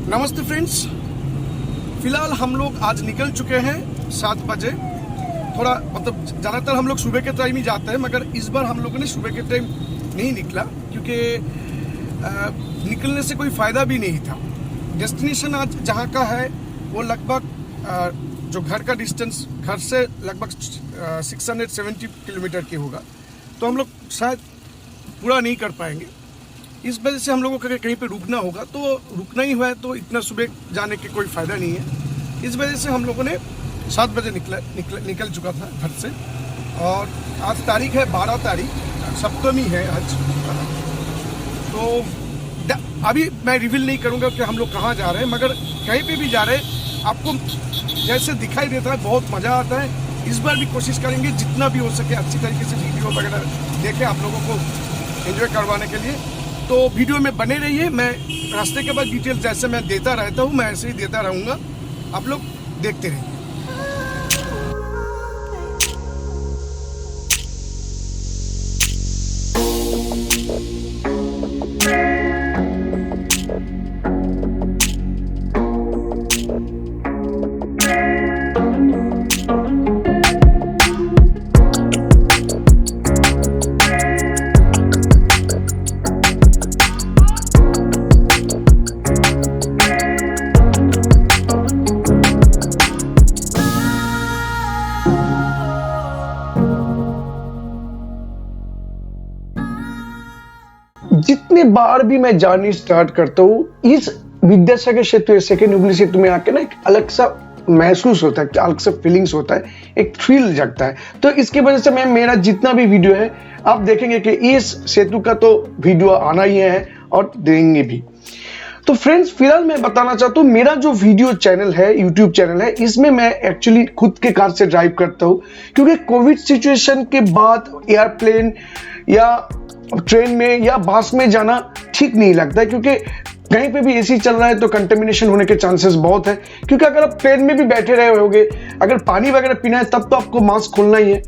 नमस्ते फ्रेंड्स, फिलहाल हम लोग आज निकल चुके हैं 7 बजे। थोड़ा मतलब ज़्यादातर हम लोग सुबह के टाइम ही जाते हैं, मगर इस बार हम लोगों ने सुबह के टाइम नहीं निकला क्योंकि निकलने से कोई फ़ायदा भी नहीं था। डेस्टिनेशन आज जहाँ का है वो लगभग जो घर का डिस्टेंस घर से लगभग 670 किलोमीटर की होगा, तो हम लोग शायद पूरा नहीं कर पाएंगे। इस वजह से हम लोगों को कहीं पे रुकना होगा, तो रुकना ही हुआ है, तो इतना सुबह जाने की कोई फ़ायदा नहीं है। इस वजह से हम लोगों ने 7 बजे निकल चुका था घर से। और आज तारीख है 12 तारीख, सप्तमी है आज। तो अभी मैं रिवील नहीं करूँगा कि हम लोग कहाँ जा रहे हैं, मगर कहीं पे भी जा रहे हैं आपको जैसे दिखाई देता है बहुत मज़ा आता है। इस बार भी कोशिश करेंगे जितना भी हो सके अच्छी तरीके से वीडियो वगैरह देखे आप लोगों को एंजॉय करवाने के लिए। तो वीडियो में बने रहिए। मैं रास्ते के बाद डिटेल जैसे मैं देता रहता हूँ, मैं ऐसे ही देता रहूँगा, आप लोग देखते रहिए। जितने बार भी मैं जर्नी स्टार्ट करता हूँ इस विद्यासागर सेतु सेकेंड हुगली सेतु में आके ना एक अलग सा महसूस होता है, अलग सा फीलिंग्स होता है, एक थ्रिल जगता है। तो इसकी वजह से मैं मेरा जितना भी वीडियो है आप देखेंगे कि इस सेतु का तो वीडियो आना ही है और देंगे भी। तो फ्रेंड्स, फिलहाल मैं बताना चाहता हूँ मेरा जो वीडियो चैनल है, यूट्यूब चैनल है, इसमें मैं एक्चुअली खुद के कार से ड्राइव करता हूँ, क्योंकि कोविड सिचुएशन के बाद एयरप्लेन या ट्रेन में या बस में जाना ठीक नहीं लगता है, क्योंकि कहीं पे भी एसी चल रहा है तो कंटेमिनेशन होने के चांसेस बहुत है। क्योंकि अगर आप ट्रेन में भी बैठे रहे होगे, अगर पानी वगैरह पीना है तब तो आपको मास्क खोलना ही है।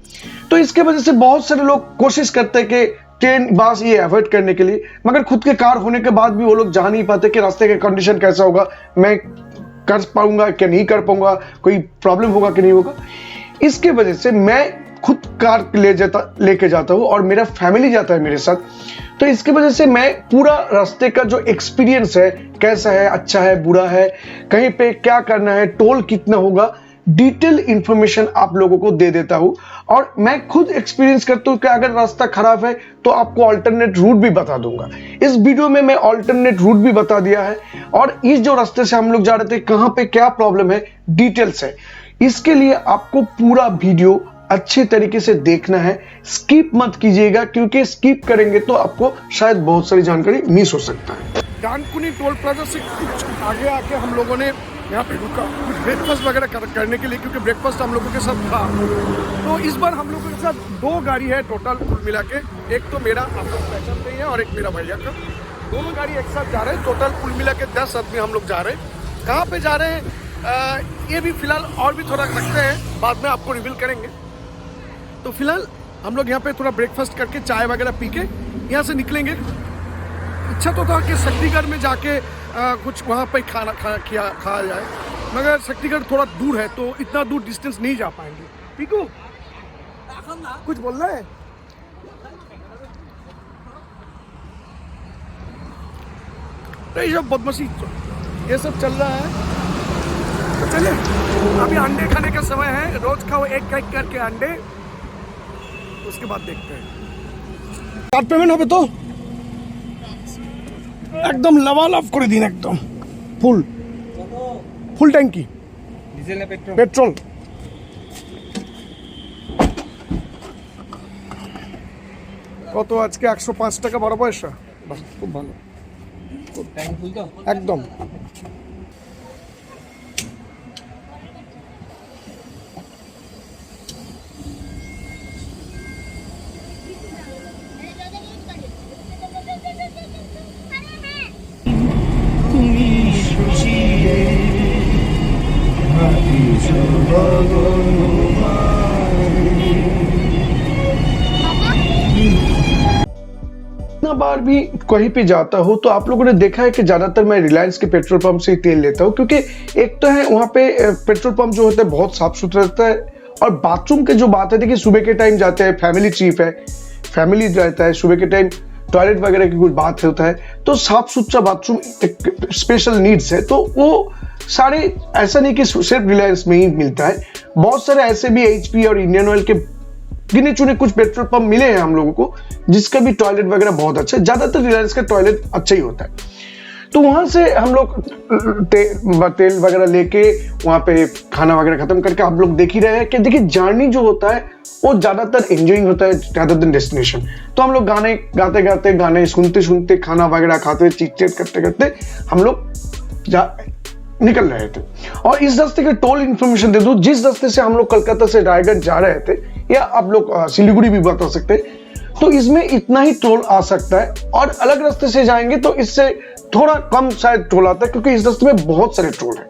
तो इसके वजह से बहुत सारे लोग कोशिश करते हैं कि ट्रेन बस ये अवॉइड करने के लिए, मगर खुद के कार होने के बाद भी वो लोग जान नहीं पाते कि रास्ते का कंडीशन कैसा होगा, मैं कर पाऊंगा क्या नहीं कर पाऊंगा, कोई प्रॉब्लम होगा कि नहीं होगा। इसके वजह से मैं खुद कार लेके जाता हूँ और मेरा फैमिली जाता है मेरे साथ। तो इसकी वजह से मैं पूरा रास्ते का जो एक्सपीरियंस है, कैसा है, अच्छा है, बुरा है, कहीं पे क्या करना है, टोल कितना होगा, डिटेल इंफॉर्मेशन आप लोगों को दे देता हूँ। और मैं खुद एक्सपीरियंस करता हूँ कि अगर रास्ता खराब है तो आपको अल्टरनेट रूट भी बता दूंगा। इस वीडियो में मैं अल्टरनेट रूट भी बता दिया है, और इस जो रास्ते से हम लोग जा रहे थे कहाँ पे क्या प्रॉब्लम है, डिटेल्स है। इसके लिए आपको पूरा वीडियो अच्छे तरीके से देखना है, स्किप मत कीजिएगा, क्योंकि स्किप करेंगे तो आपको शायद बहुत सारी जानकारी मिस हो सकता है। डानकुनी टोल प्लाजा से कुछ आगे आके हम लोगों ने यहाँ पे रुका ब्रेकफास्ट वगैरह करने के लिए, क्योंकि ब्रेकफास्ट हम लोगों के साथ था। तो इस बार हम लोगों के साथ 2 गाड़ी है टोटल कुल मिला के, एक तो मेरा आप लोग पहचान नहीं है और एक मेरा भैया का। दोनों गाड़ी एक साथ जा रहे हैं, टोटल कुल मिला के 10 आदमी हम लोग जा रहे हैं। कहाँ पे जा रहे हैं ये भी फिलहाल और भी थोड़ा रखते हैं, बाद में आपको रिवील करेंगे। तो फिलहाल हम लोग यहाँ पे थोड़ा ब्रेकफास्ट करके चाय वगैरह पी के यहाँ से निकलेंगे। इच्छा तो था कि शक्तिगढ़ में जाके कुछ वहाँ पे खाया जाए, मगर शक्तिगढ़ थोड़ा दूर है, तो इतना दूर डिस्टेंस नहीं जा पाएंगे। पीकू कुछ बोलना है? ये सब बदमाशी ये सब चल रहा है। तो चलिए, अभी अंडे खाने का समय है, रोज खाओ एक करके अंडे, उसके बाद देखते हैं। कार्ड पेमेंट হবে তো একদম লবালব করে দিন, একদম ফুল ট্যাঙ্কি ডিজেল না পেট্রোল। কত আজকে 105 টাকা 12 পয়সা। বাহ, খুব ভালো, ট্যাঙ্ক ফুল তো একদম। इतना बार भी कहीं पे जाता हूँ तो आप लोगों ने देखा है कि ज्यादातर मैं रिलायंस के पेट्रोल पंप से ही तेल लेता हूँ, क्योंकि एक तो है वहाँ पे पेट्रोल पंप जो होता है बहुत साफ सुथरा रहता है, और बाथरूम के जो बात है, देखिए सुबह के टाइम जाते हैं, फैमिली चीफ है, फैमिली रहता है, सुबह के टाइम टॉयलेट वगैरह की कुछ बात होता है, तो साफ सुथरा बाथरूम एक स्पेशल नीड्स है। तो वो सारे, ऐसा नहीं कि सिर्फ रिलायंस में ही मिलता है, बहुत सारे ऐसे भी एचपी और इंडियन ऑयल के गिने चुने कुछ पेट्रोल पंप मिले हैं हम लोगों को जिसका भी टॉयलेट वगैरह बहुत अच्छा है। ज्यादातर रिलायंस का टॉयलेट अच्छा ही होता है, तो वहां से हम लोग तेल वगैरह लेके वहां पे खाना वगैरह खत्म करके आप लोग देख ही रहे हैं कि देखिए जर्नी जो होता है वो ज्यादातर एंजॉइंग होता है rather than डेस्टिनेशन। तो हम लोग गाने गाते गाते, गाने सुनते सुनते, खाना वगैरह खाते, चिट चैट करते करते हम लोग निकल रहे थे। और इस रास्ते के टोल इन्फॉर्मेशन दे दूं, जिस रास्ते से हम लोग कलकत्ता से रायगढ़ जा रहे थे, या आप लोग सिलीगुड़ी भी बता सकते हैं, तो इसमें इतना ही टोल आ सकता है, और अलग रास्ते से जाएंगे तो इससे थोड़ा कम शायद टोल आता है, क्योंकि इस रास्ते में बहुत सारे टोल है।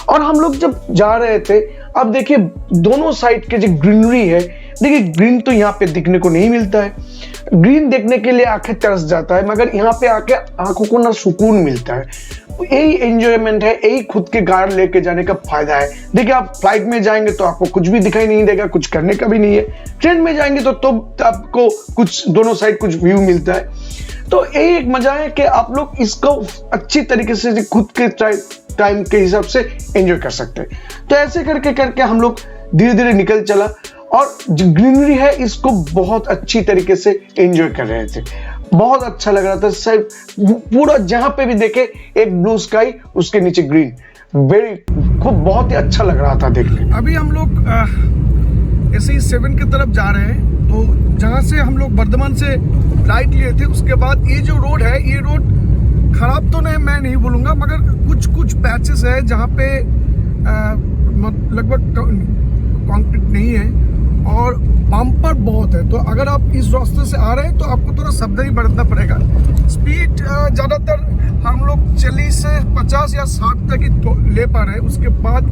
और हम लोग जब जा रहे थे, अब देखिए दोनों साइड के जो ग्रीनरी है, देखिए ग्रीन तो यहाँ पे दिखने को नहीं मिलता है, ग्रीन देखने के लिए आंखें तरस जाता है, मगर यहाँ पे आके आंखों को ना सुकून मिलता है। यही एंजॉयमेंट है, यही खुद के कार लेके जाने का फायदा है। देखिए आप फ्लाइट में जाएंगे तो आपको कुछ भी दिखाई नहीं देगा, कुछ करने का भी नहीं है। ट्रेन में जाएंगे तो आपको कुछ दोनों साइड कुछ व्यू मिलता है। तो यही एक मजा है कि आप लोग इसको अच्छी तरीके से खुद के टाइम के हिसाब से एंजॉय कर सकते हैं। तो ऐसे करके करके हम लोग धीरे धीरे निकल चला, और जो ग्रीनरी है इसको बहुत अच्छी तरीके से एंजॉय कर रहे थे। बहुत अच्छा लग रहा था, सब पूरा जहां पे भी देखे एक ब्लू स्काई, उसके नीचे ग्रीन, खूब बहुत ही अच्छा लग रहा था देखने। अभी हम लोग ऐसे ही 7 की तरफ जा रहे हैं। तो जहां से हम लोग बर्धमान से राइट लिए थे, उसके बाद ये जो रोड है, ये रोड खराब तो नहीं, मैं नहीं बोलूंगा, मगर कुछ कुछ पैचेस है जहाँ पे लगभग कंक्रीट नहीं है और बम्पर बहुत है। तो अगर आप इस रास्ते से आ रहे हैं तो आपको थोड़ा सावधानी बरतना पड़ेगा। स्पीड ज़्यादातर हम लोग 40 से 50 या 60 तक ही ले पा रहे हैं। उसके बाद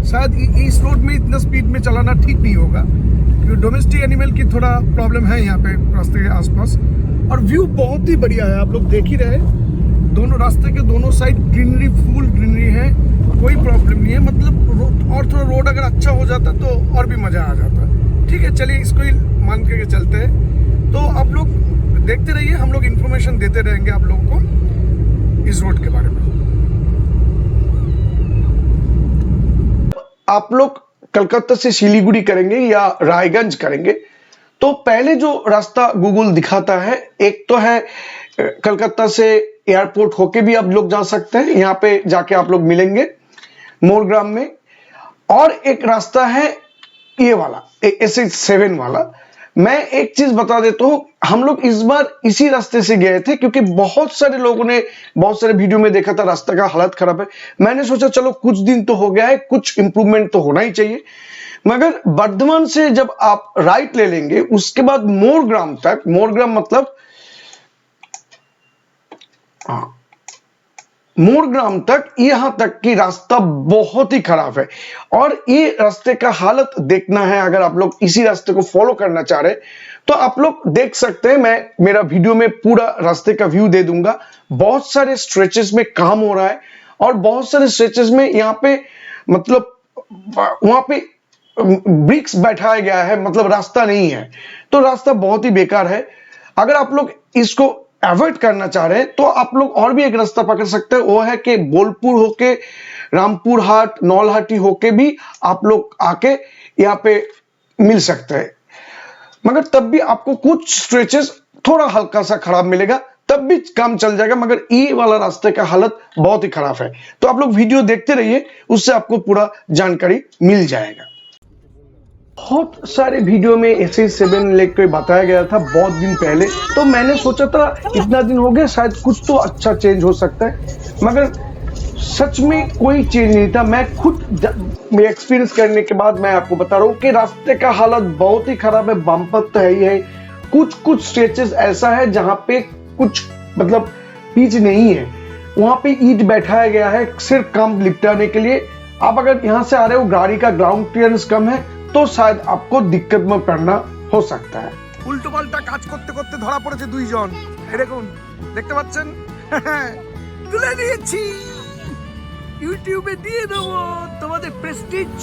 शायद इस रोड में इतना स्पीड में चलाना ठीक नहीं होगा, क्योंकि डोमेस्टिक एनिमल की थोड़ा प्रॉब्लम है यहाँ पे रास्ते के आसपास। और व्यू बहुत ही बढ़िया है, आप लोग देख ही रहे, दोनों रास्ते के दोनों साइड ग्रीनरी, फुल ग्रीनरी है, कोई प्रॉब्लम नहीं है। मतलब और थोड़ा रोड अगर अच्छा हो जाता तो और भी मजा आ जाता। ठीक है, चलिए इसको ही मान के चलते हैं। तो आप लोग देखते रहिए, हम लोग इन्फॉर्मेशन देते रहेंगे आप लोगों को इस रोड के बारे में। आप लोग कलकत्ता से सिलीगुड़ी करेंगे या रायगंज करेंगे, तो पहले जो रास्ता गूगल दिखाता है, एक तो है कलकत्ता से एयरपोर्ट होके भी आप लोग जा सकते हैं, यहाँ पे जाके आप लोग मिलेंगे मोरग्राम में। और एक रास्ता है ये वाला, SH7 वाला। मैं एक चीज बता देता हूँ, हम लोग इस बार इसी रास्ते से गए थे, क्योंकि बहुत सारे लोगों ने बहुत सारे वीडियो में देखा था रास्ते का हालत खराब है। मैंने सोचा चलो कुछ दिन तो हो गया है, कुछ इंप्रूवमेंट तो होना ही चाहिए। मगर बर्धमान से जब आप राइट ले लेंगे, उसके बाद मोरग्राम तक, मोरग्राम मतलब मोरग्राम तक, यहां तक की रास्ता बहुत ही खराब है। और ये रास्ते का हालत देखना है, अगर आप लोग इसी रास्ते को फॉलो करना चाह रहे हैं तो आप लोग देख सकते हैं। मैं मेरा वीडियो में पूरा रास्ते का व्यू दे दूंगा। बहुत सारे स्ट्रेचेस में काम हो रहा है, और बहुत सारे स्ट्रेचेस में यहाँ पे मतलब वहां पे ब्रिक्स बैठाया गया है, मतलब रास्ता नहीं है, तो रास्ता बहुत ही बेकार है। अगर आप लोग इसको अवॉइड करना चाह रहे हैं तो आप लोग और भी एक रास्ता पकड़ सकते हैं, वो है कि बोलपुर होके, रामपुर हाट, नौलहाटी होके भी आप लोग आके यहाँ पे मिल सकते हैं। मगर तब भी आपको कुछ स्ट्रेचेस थोड़ा हल्का सा खराब मिलेगा, तब भी काम चल जाएगा। मगर ये वाला रास्ते का हालत बहुत ही खराब है। तो आप लोग वीडियो देखते रहिए, उससे आपको पूरा जानकारी मिल जाएगा। बहुत सारे वीडियो में SH7 लेकर बताया गया था बहुत दिन पहले, तो मैंने सोचा था इतना दिन हो गया, शायद कुछ तो अच्छा चेंज हो सकता है, मगर सच में कोई चेंज नहीं था। मैं खुद एक्सपीरियंस करने के बाद मैं आपको बता रहा हूँ कि रास्ते का हालत बहुत ही खराब है। बम्पर तो है ही है, कुछ कुछ स्ट्रेचेस ऐसा है जहां पे कुछ मतलब पिच नहीं है, वहां पे ईंट बैठाया गया है सिर्फ काम लिपटाने के लिए, आप अगर यहाँ से आ रहे हो, गाड़ी का ग्राउंड क्लियरेंस कम है, तो शायद आपको दिक्कत में पड़ना हो सकता है। উল্টো পাল্টা কাজ করতে করতে ধরা পড়েছে দুইজন, এই দেখুন দেখতে পাচ্ছেন। তুলে নিয়েছি, ইউটিউবে দিয়ে দেবো, তোমাদের প্রেস্টিজ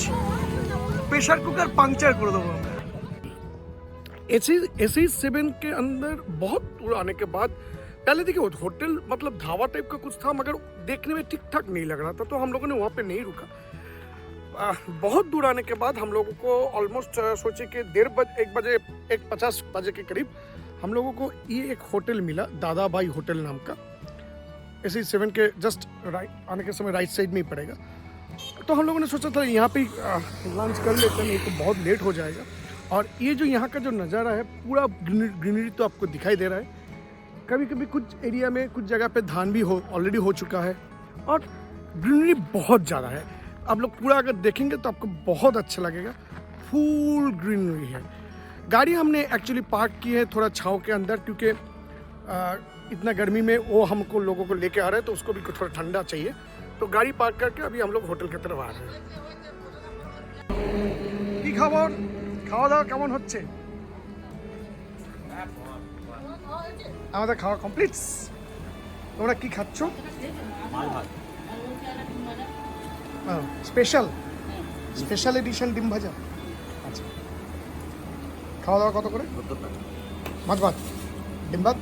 प्रेशर कुकर पंक्चर कर देबो। एसी 7 के अंदर बहुत दूर आने के बाद पहले देखिए होटल मतलब ढाबा टाइप का कुछ था, मगर देखने में ठीक ठाक नहीं लग रहा था, तो हम लोगों ने वहाँ पे नहीं रुका। बहुत दूर आने के बाद हम लोगों को ऑलमोस्ट सोचे कि 1:50 बजे के करीब हम लोगों को ये एक होटल मिला, दादा भाई होटल नाम का। एसी 7 के जस्ट राइट आने के समय राइट साइड में ही पड़ेगा। तो हम लोगों ने सोचा था यहाँ पे लंच कर लेते हैं, नहीं तो बहुत लेट हो जाएगा। और ये जो यहाँ का जो नज़ारा है पूरा ग्रीनरी तो आपको दिखाई दे रहा है। कभी कभी कुछ एरिया में कुछ जगह पे धान भी ऑलरेडी हो चुका है और ग्रीनरी बहुत ज़्यादा है। आप लोग पूरा अगर देखेंगे तो आपको बहुत अच्छा लगेगा, फुल ग्रीनरी है। गाड़ी हमने एक्चुअली पार्क की है थोड़ा छाँव के अंदर, क्योंकि इतना गर्मी में वो हमको लोगों को लेके आ रहे हैं, तो उसको भी थोड़ा ठंडा चाहिए। तो गाड़ी पार्क करके अभी हम लोग होटल की तरफ आ रहे हैं। কি খবর, খাওয়া দাওয়া কেমন হচ্ছে? আমাদের খাওয়া কমপ্লিট। তোমরা কি খাচ্ছ? স্পেশাল এডিশন ডিম ভাজা। আচ্ছা, খাওয়া দাওয়া কত করে? মাছ ভাত, ডিম ভাত।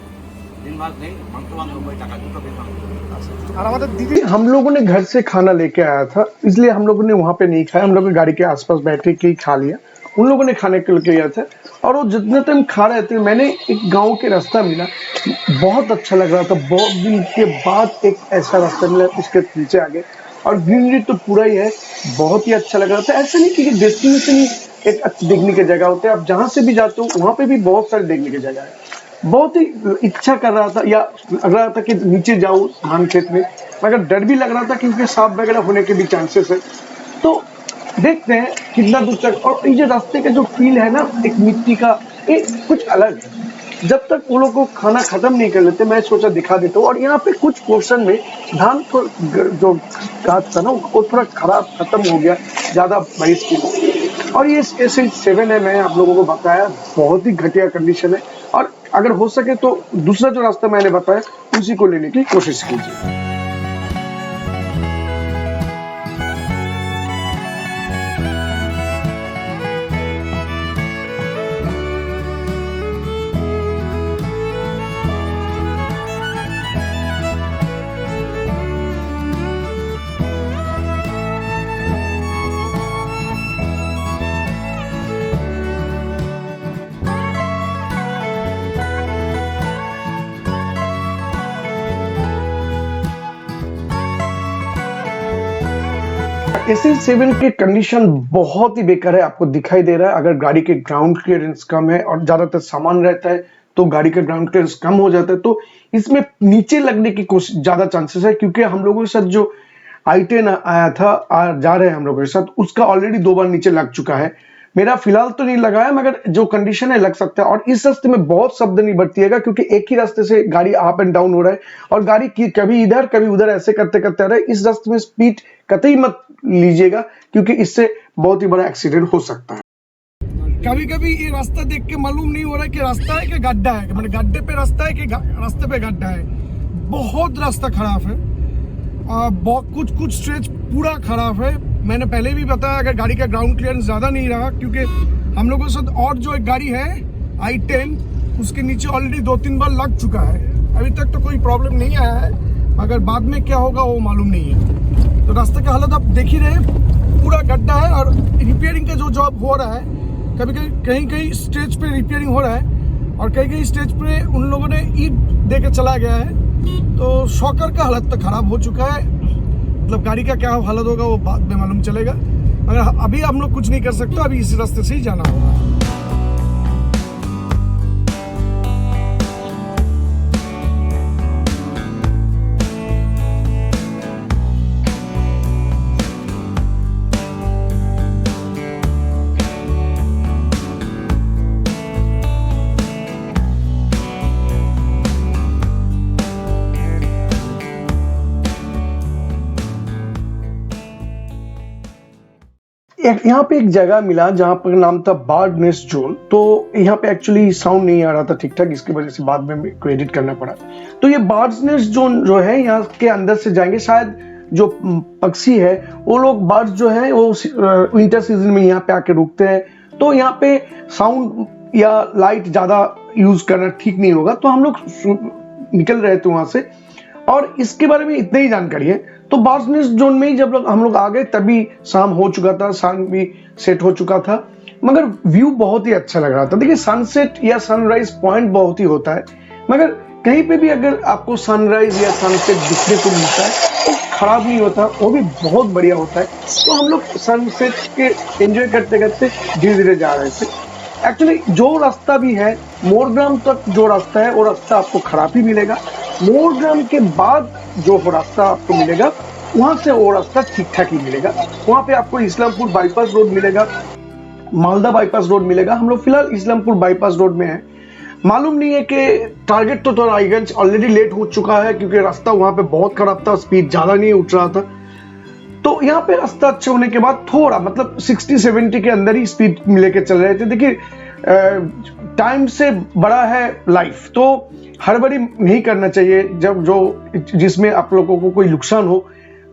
और हमारे दीदी, हम लोगों ने घर से खाना लेके आया था, इसलिए हम लोगों ने वहाँ पे नहीं खाया। हम लोग गाड़ी के आसपास बैठे के ही खा लिया। उन लोगों ने खाने के लिए गया था, और वो जितने टाइम खा रहे थे मैंने एक गांव के रास्ता मिला, बहुत अच्छा लग रहा था। बहुत दिन के बाद एक ऐसा रास्ता मिला, उसके पीछे आगे और ग्रीनरी तो पूरा ही है, बहुत ही अच्छा लग रहा था। ऐसा नहीं कि डेस्टिनेशन ही एक देखने की जगह होते है, आप जहाँ से भी जाते हो वहाँ पे भी बहुत सारी देखने की जगह है। बहुत ही इच्छा कर रहा था, या लग रहा था कि नीचे जाऊं धान खेत में, मगर डर भी लग रहा था क्योंकि सांप वगैरह होने के भी चांसेस है। तो देखते हैं कितना दूर तक। और ये जो रास्ते का जो फील है ना, एक मिट्टी का, ये कुछ अलग है। जब तक वो लोग को खाना खत्म नहीं कर लेते, मैं सोचा दिखा देता हूँ। और यहाँ पे कुछ पोर्शन में धान को जो गाछ था ना, वो थोड़ा खराब खत्म हो गया, ज्यादा बारिश की। और ये एसी 7 है, मैं आप लोगों को बताया, बहुत ही घटिया कंडीशन है। और अगर हो सके तो दूसरा जो रास्ता मैंने बताया उसी को लेने की कोशिश कीजिए। एसी 7 की कंडीशन बहुत ही बेकार है, आपको दिखाई दे रहा है। अगर गाड़ी के ग्राउंड क्लियरेंस कम है और ज्यादातर सामान रहता है, तो गाड़ी का ग्राउंड क्लियरेंस कम हो जाता है, तो इसमें नीचे लगने की ज्यादा चांसेस है। क्योंकि हम लोगों के साथ जो i10 आया था, जा रहे हैं हम लोगों के साथ, उसका ऑलरेडी 2 बार नीचे लग चुका है। मेरा फिलहाल तो नहीं लगा है, मगर जो कंडीशन है लग सकता है। और इस रास्ते में बहुत सावधानी बरतिएगा, क्योंकि एक ही रास्ते से गाड़ी अप एंड डाउन हो रहा है, और गाड़ी की कभी इधर कभी उधर ऐसे करते करते आ रहा है। इस रास्ते में स्पीड कतई मत लीजिएगा, क्योंकि इससे बहुत ही बड़ा एक्सीडेंट हो सकता है। कभी कभी ये रास्ता देख के मालूम नहीं हो रहा है कि रास्ता है कि गड्ढा है, मतलब गड्ढे पे रास्ता है कि रास्ते पे गड्ढा है। बहुत रास्ता खराब है, कुछ स्ट्रेच पूरा खराब है। मैंने पहले भी बताया, अगर गाड़ी का ग्राउंड क्लियरेंस ज़्यादा नहीं रहा, क्योंकि हम लोगों के साथ और जो एक गाड़ी है i10, उसके नीचे ऑलरेडी 2-3 बार लग चुका है। अभी तक तो कोई प्रॉब्लम नहीं आया है, मगर बाद में क्या होगा वो मालूम नहीं है। तो रास्ते का हालत आप देख ही रहे हैं, पूरा गड्ढा है। और रिपेयरिंग का जो जॉब हो रहा है, कभी कहीं स्टेज पे रिपेयरिंग हो रहा है, और कहीं स्टेज पे उन लोगों ने ईंट दे के चला गया है। तो शॉकर का हालत तो खराब हो चुका है, मतलब गाड़ी का क्या हालत होगा वो बाद में मालूम चलेगा। मगर अभी हम लोग कुछ नहीं कर सकते, अभी इसी रास्ते से ही जाना होगा। यहाँ पे एक जगह मिला जहाँ पर नाम था बर्ड नेस्ट जोन। तो यहाँ पे एक्चुअली साउंड नहीं आ रहा था ठीक ठाक, इसकी वजह से बाद में मेरे को एडिट करना पड़ा। तो ये बर्ड नेस्ट जोन जो है, यहाँ के अंदर से जाएंगे, शायद जो पक्षी है वो लोग, बर्ड्स जो है वो विंटर सीजन में यहाँ पे आके रुकते हैं। तो यहाँ पे साउंड या लाइट ज्यादा यूज करना ठीक नहीं होगा। तो हम लोग निकल रहे थे वहां से, और इसके बारे में इतनी ही जानकारी है। तो बर्ड्स नेस्ट जोन में ही जब हम लोग आ गए तभी शाम हो चुका था, सन भी सेट हो चुका था, मगर व्यू बहुत ही अच्छा लग रहा था। देखिए सनसेट या सनराइज पॉइंट बहुत ही होता है, मगर कहीं पे भी अगर आपको सनराइज या सनसेट दिखने को मिलता है तो खराब नहीं होता, वो भी बहुत बढ़िया होता है। तो हम लोग सनसेट के एंजॉय करते करते धीरे धीरे जा रहे थे। एक्चुअली जो रास्ता भी है मोरग्राम तक, जो रास्ता है वो रास्ता आपको खराब ही मिलेगा। मोरग्राम के बाद जो रास्ता आपको मिलेगा वहां से वो रास्ता ठीक ठाक ही मिलेगा। वहां पे आपको इस्लामपुर बाईपास रोड मिलेगा, मालदा बाईपास रोड मिलेगा। हम लोग फिलहाल इस्लामपुर बाईपास रोड में हैं। मालूम नहीं है कि टारगेट तो रायगंज ऑलरेडी लेट हो चुका है, क्योंकि रास्ता वहां पे बहुत खराब था, स्पीड ज्यादा नहीं उठ रहा था। तो यहाँ पे रास्ता अच्छा होने के बाद थोड़ा मतलब 60-70 के अंदर ही स्पीड लेके चल रहे थे। देखिए टाइम से बड़ा है लाइफ, तो हड़बड़ी नहीं करना चाहिए जब जिसमें आप लोगों को कोई नुकसान हो।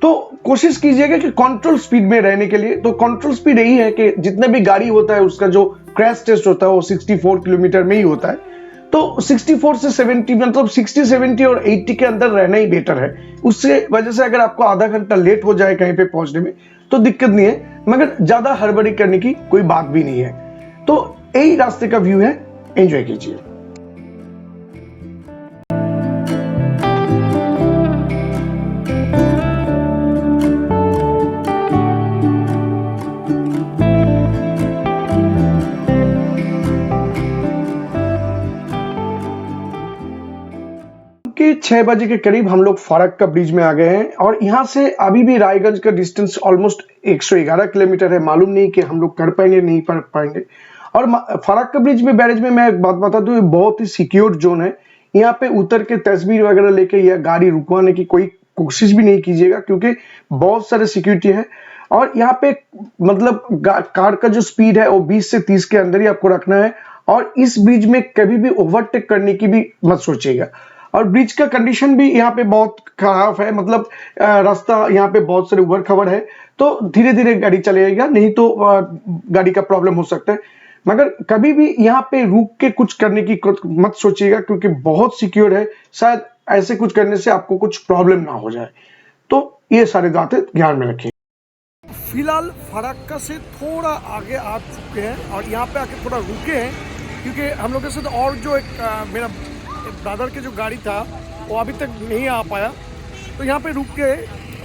तो कोशिश कीजिएगा कि कंट्रोल स्पीड में रहने के लिए। तो कंट्रोल स्पीड यही है कि जितना भी गाड़ी होता है उसका जो क्रैश टेस्ट होता है वो 64 किलोमीटर में ही होता है। तो 64 से 70 मतलब 60, 70 और 80 के अंदर रहना ही बेटर है। उससे वजह से अगर आपको आधा घंटा लेट हो जाए कहीं पे पहुंचने में तो दिक्कत नहीं है, मगर ज्यादा हड़बड़ी करने की कोई बात भी नहीं है। तो यही रास्ते का व्यू है, एंजॉय कीजिए। के 6 बजे के करीब हम लोग फरक्का ब्रिज में आ गए हैं, और यहाँ से अभी भी रायगंज का डिस्टेंस ऑलमोस्ट 111 किलोमीटर है। मालूम नहीं कि हम लोग कर पाएंगे नहीं कर पाएंगे। और फरक्का ब्रिज में, बैरेज में, मैं एक बात बता दूं, बहुत ही सिक्योर जोन है। यहाँ पे उतर के तस्वीर वगैरह लेके या गाड़ी रुकवाने की कोई कोशिश भी नहीं कीजिएगा, क्योंकि बहुत सारे सिक्योरिटी है। और यहाँ पे मतलब कार का जो स्पीड है वो 20 से 30 के अंदर ही आपको रखना है। और इस ब्रिज में कभी भी ओवरटेक करने की भी मत सोचिएगा। और ब्रिज का कंडीशन भी यहाँ पे बहुत खराब है, मतलब रास्ता यहाँ पे बहुत सारे उबड़ खबड़ है। तो धीरे धीरे गाड़ी चलेगा, नहीं तो गाड़ी का प्रॉब्लम हो सकता है। मगर कभी भी यहाँ पे रुक के कुछ करने की मत सोचिएगा, क्योंकि बहुत सिक्योर है। शायद ऐसे कुछ करने से आपको कुछ प्रॉब्लम ना हो जाए। तो ये सारी बातें ध्यान में रखिए। फिलहाल फरक्का से थोड़ा आगे आ चुके हैं और यहाँ पे आके थोड़ा रुके हैं, क्योंकि हम लोग के साथ और जो एक मेरा ब्रदर की जो गाड़ी था वो अभी तक नहीं आ पाया। तो यहाँ पे रुक के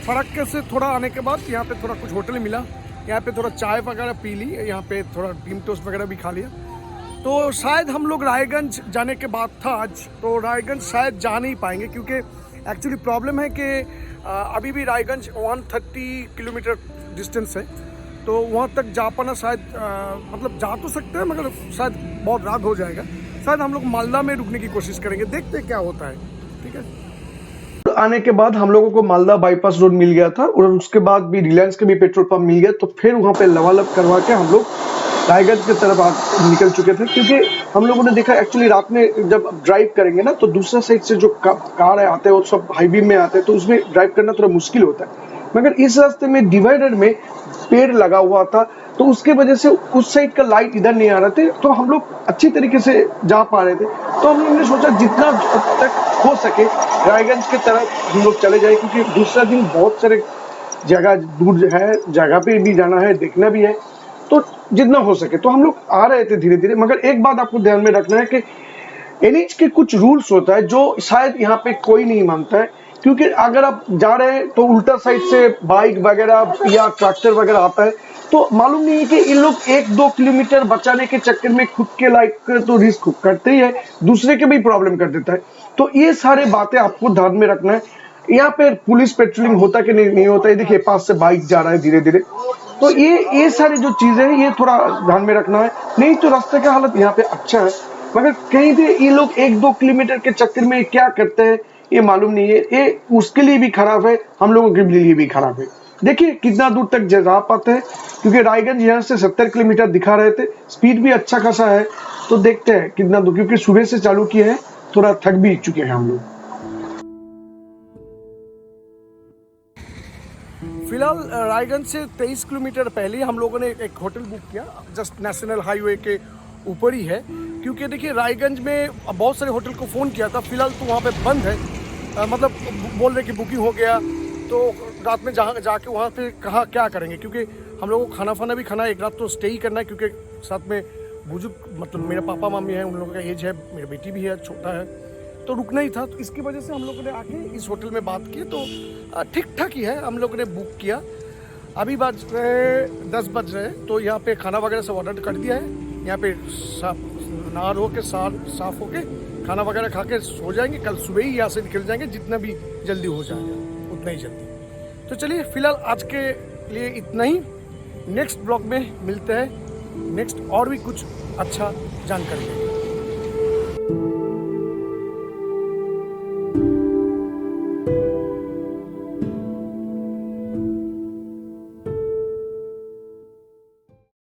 फरक्का से थोड़ा आने के बाद यहाँ पे थोड़ा कुछ होटल मिला, यहाँ पे थोड़ा चाय वगैरह पी ली, यहाँ पे थोड़ा डीम टोस्ट वगैरह भी खा लिया। तो शायद हम लोग रायगंज जाने के बाद था आज, तो रायगंज शायद जा नहीं पाएंगे, क्योंकि एक्चुअली प्रॉब्लम है कि अभी भी रायगंज 130 किलोमीटर डिस्टेंस है। तो वहाँ तक जा पाना शायद मतलब जा तो सकते हैं, मगर शायद बहुत रात हो जाएगा। शायद हम लोग मालदा में रुकने की कोशिश करेंगे, देखते हैं क्या होता है। ठीक है। आने के बाद हम लोगों को मालदा बाईपास रोड मिल गया था, और उसके बाद भी रिलायंस का भी पेट्रोल पंप मिल गया। तो फिर वहाँ पे लवालब करवा के हम लोग रायगंज की तरफ निकल चुके थे, क्योंकि हम लोगों ने देखा एक्चुअली रात में जब ड्राइव करेंगे ना तो दूसरा साइड से जो कार आते हैं वो सब हाईवे में आते हैं, तो उसमें ड्राइव करना थोड़ा मुश्किल होता है। मगर इस रास्ते में डिवाइडर में पेड़ लगा हुआ था, तो उसके वजह से उस साइड का लाइट इधर नहीं आ रहे थे, तो हम लोग अच्छी तरीके से जा पा रहे थे। तो हम लोगों ने सोचा जितना तक हो सके रायगंज की तरफ हम लोग चले जाए, क्योंकि दूसरा दिन बहुत सारे जगह दूर है, जगह पे भी जाना है, देखना भी है। तो जितना हो सके तो हम लोग आ रहे थे धीरे धीरे। मगर एक बात आपको ध्यान में रखना है कि एनएच के कुछ रूल्स होता है जो शायद यहाँ पे कोई नहीं मानता है, क्योंकि अगर आप जा रहे हैं तो उल्टा साइड से बाइक वगैरह या ट्रैक्टर वगैरह आता है, तो मालूम नहीं है कि इन लोग 1-2 किलोमीटर बचाने के चक्कर में खुद के लाइफ तो रिस्क करते ही है, दूसरे के भी प्रॉब्लम कर देता है। तो ये सारे बातें आपको ध्यान में रखना है। यहाँ पे पुलिस पेट्रोलिंग होता कि नहीं होता है, देखिए पास से बाइक जा रहा है धीरे धीरे। तो ये सारी जो चीजें हैं ये थोड़ा ध्यान में रखना है। नहीं तो रास्ते का हालत यहाँ पे अच्छा है, मगर कहीं भी ये लोग 1-2 किलोमीटर के चक्कर में क्या करते हैं ये मालूम नहीं है। ये उसके लिए भी खराब है, हम लोगों के लिए भी खराब है। देखिए कितना दूर तक जा पाते हैं, क्योंकि रायगंज यहाँ से 70 किलोमीटर दिखा रहे थे, स्पीड भी अच्छा खासा है। तो देखते हैं कितना दूर, क्योंकि सुबह से चालू किए हैं, थोड़ा थक भी चुके हैं हम लोग। फिलहाल रायगंज से 23 किलोमीटर पहले हम लोगों ने एक होटल बुक किया, जस्ट नेशनल हाईवे के ऊपर ही है। क्योंकि देखिए रायगंज में बहुत सारे होटल को फ़ोन किया था, फिलहाल तो वहाँ पे बंद है, मतलब बोल रहे कि बुकिंग हो गया। तो रात में जहाँ जाके वहाँ पे कहाँ क्या करेंगे, क्योंकि हम लोगों को खाना फाना भी खाना है, एक रात तो स्टे ही करना है, क्योंकि साथ में बुजुर्ग मतलब मेरे पापा मम्मी हैं, उन लोगों का एज है, मेरी बेटी भी है, छोटा है, तो रुकना ही था। तो इसकी वजह से हम लोगों ने आके इस होटल में बात की, तो ठीक ठाक ही है, हम लोगों ने बुक किया। अभी बज रहे 10 बज रहे, तो यहाँ पे खाना वगैरह सब ऑर्डर कर दिया है। यहाँ पे नहा धो के साफ होके खाना वगैरह खा के सो जाएंगे, कल सुबह ही यहाँ से निकल जाएंगे, जितना भी जल्दी हो जाएगा उतना ही जल्दी। तो चलिए फिलहाल आज के लिए इतना ही, नेक्स्ट ब्लॉग में मिलते हैं, नेक्स्ट और भी कुछ अच्छा जानकारी देंगे।